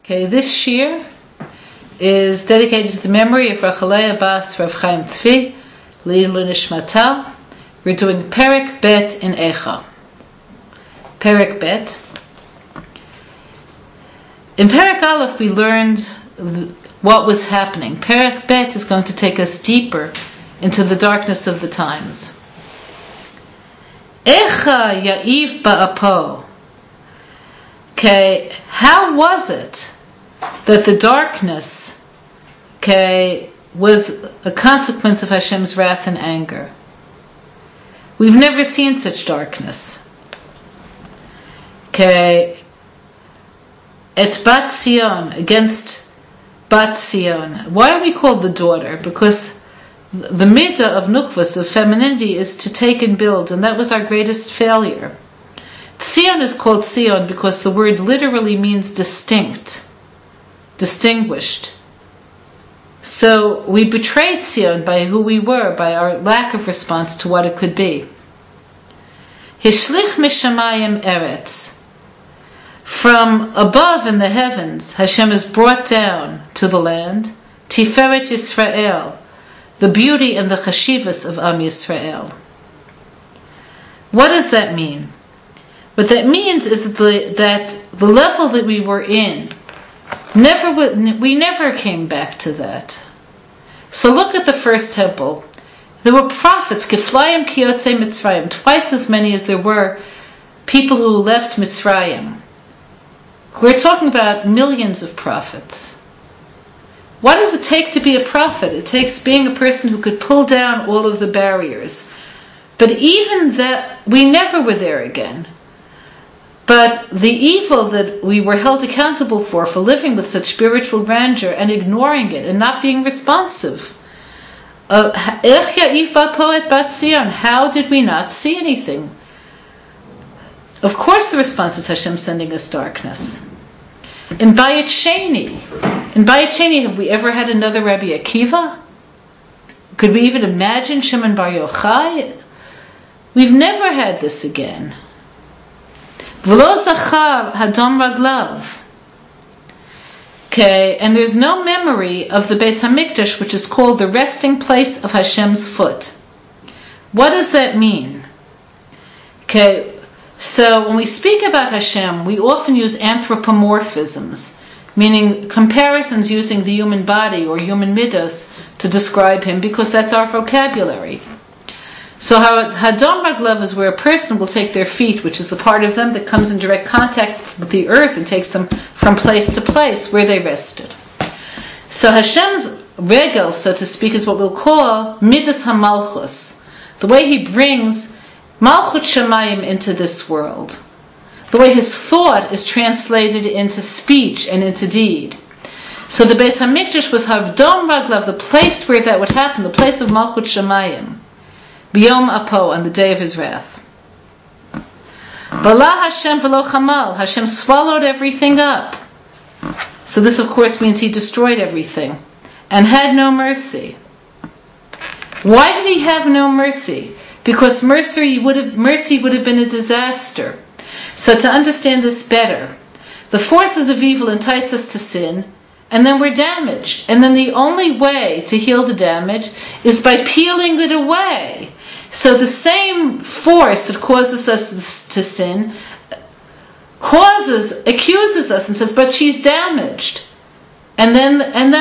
Okay, this shir is dedicated to the memory of Rachalei Bas Rav Chaim Tzvi, Leilu Nishmata. We're doing Perek Bet in Echa. Perek Bet. In Perek Aleph we learned what was happening. Perek Bet is going to take us deeper into the darkness of the times. Echa Ya'iv Ba'apo. Okay, how was it that the darkness, was a consequence of Hashem's wrath and anger? We've never seen such darkness. Et Bat Sion, against Bat Sion. Why are we called the daughter? Because the midah of nukvas, of femininity, is to take and build, and that was our greatest failure. Sion is called Sion because the word literally means distinct, distinguished. So we betrayed Sion by who we were, by our lack of response to what it could be. Hishlich mishamayim eretz. From above in the heavens, Hashem is brought down to the land. Tiferet Yisrael, the beauty and the chashivas of Am Yisrael. What does that mean? What that means is that the level that we were in, we never came back to that. So look at the first temple. There were prophets, Kiflayim Kiyotze Mitzrayim, twice as many as there were people who left Mitzrayim. We're talking about millions of prophets. What does it take to be a prophet? It takes being a person who could pull down all of the barriers. But even that, we never were there again. But the evil that we were held accountable for living with such spiritual grandeur and ignoring it and not being responsive. How did we not see anything? Of course the response is Hashem sending us darkness. In Bayit Sheni, have we ever had another Rabbi Akiva? Could we even imagine Shimon Bar Yochai? We've never had this again. V'lo zachar hadom raglav. Okay, and there's no memory of the Beis Hamikdash, which is called the resting place of Hashem's foot. What does that mean? Okay, so when we speak about Hashem, we often use anthropomorphisms, meaning comparisons using the human body or human midos to describe him, because that's our vocabulary. So Hadom Raglav is where a person will take their feet, which is the part of them that comes in direct contact with the earth and takes them from place to place where they rested. So Hashem's regel, so to speak, is what we'll call Midas HaMalchus, the way he brings Malchut Shamayim into this world, the way his thought is translated into speech and into deed. So the Beis HaMikdash was Hadom Raglav, the place where that would happen, the place of Malchut Shamayim. B'yom Apo, on the day of his wrath. Bala Hashem v'lo chamal. Hashem swallowed everything up. So this, of course, means he destroyed everything and had no mercy. Why did he have no mercy? Because mercy would have been a disaster. So to understand this better, the forces of evil entice us to sin, and then we're damaged. And then the only way to heal the damage is by peeling it away. So the same force that causes us to sin accuses us and says, but she's damaged. And then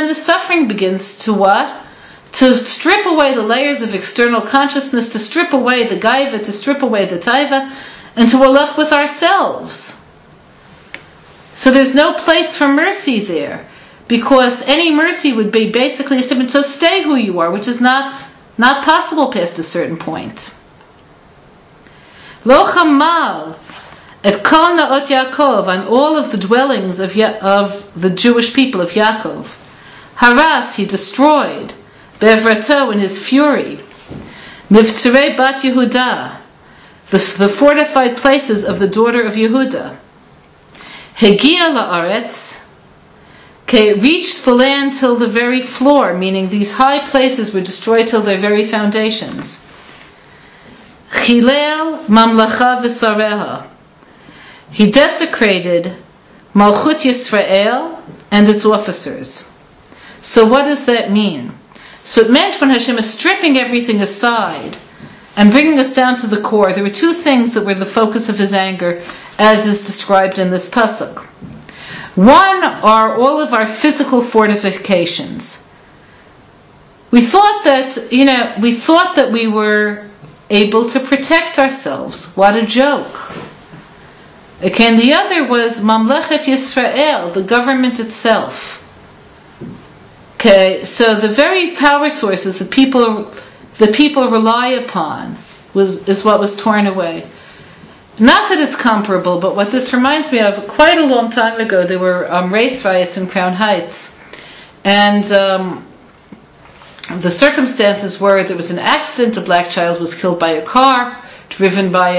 the suffering begins to what? To strip away the layers of external consciousness, to strip away the gaiva, to strip away the taiva, until we're left with ourselves. So there's no place for mercy there, because any mercy would be basically a statement, so stay who you are, which is not possible past a certain point. Lo chamal et kol naot Yaakov, on all of the dwellings of the Jewish people of Yaakov. Haras, he destroyed. Bevrato, in his fury. Mivtzurei bat Yehuda, the fortified places of the daughter of Yehuda. Hegia la'aretz, reached the land till the very floor, meaning these high places were destroyed till their very foundations. Chilel mamlacha v'sareha, he desecrated Malchut Yisrael and its officers. So what does that mean? So it meant when Hashem is stripping everything aside and bringing us down to the core, there were two things that were the focus of his anger, as is described in this pasuk. One are all of our physical fortifications. We thought that we were able to protect ourselves. What a joke. Okay, and the other was Mamlechet Yisrael, the government itself. Okay, so the very power sources that people rely upon is what was torn away. Not that it's comparable, but what this reminds me of, quite a long time ago, there were race riots in Crown Heights. And the circumstances were there was an accident, a black child was killed by a car, driven by